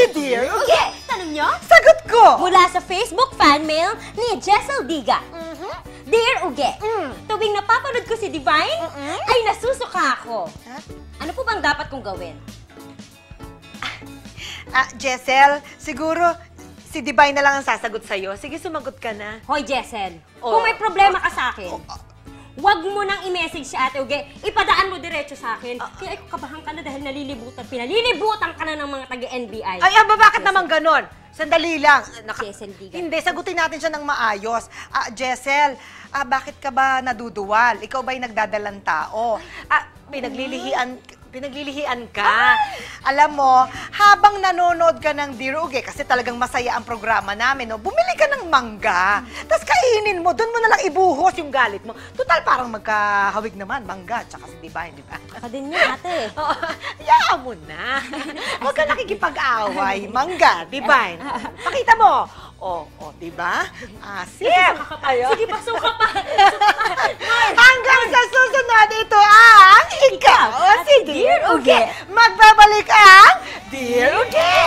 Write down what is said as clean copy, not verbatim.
si Dear Uge. Tanong nyo? Sagot ko! Mula sa Facebook fan mail ni Jessel Diga. Dear Uge, tuwing napapanood ko si Divine, ay nasusuka ako. Ano po bang dapat kong gawin? Jessel, siguro si Divine na lang ang sasagot sa'yo. Sige, sumagot ka na. Hoy, Jessel, kung may problema ka sa akin, huwag mo nang i-message si Ate Uge. Ipadaan mo diretso sa akin. Kaya kabahan ka na dahil pinalilibutan ka na ng mga taga-NBI. Ay, bakit naman ganon? Sandali lang. Jessel Diga. Hindi, sagutin natin siya ng maayos. Jessel, bakit ka ba naduduwal? Ikaw ba'y nagdadalang tao? Pinaglilihian ka. Alam mo, habang nanonood ka ng Dear Uge, kasi talagang masaya ang programa namin, no? Bumili ka ng mangga. Tapos kainin mo, doon mo na lang ibuhos yung galit mo. Total, parang magkahawig naman, mangga, tsaka si Divine, di ba? Ka din yun, ate. Hayaan mo na. Huwag ka nakikipag-away. Mangga, Divine. Pakita mo. Di ba? Asim. Sige, pasuka pa. Hanggang sa susunod, ito ang ikaw, si Dear Uge. Magbabalik ang Dear Uge!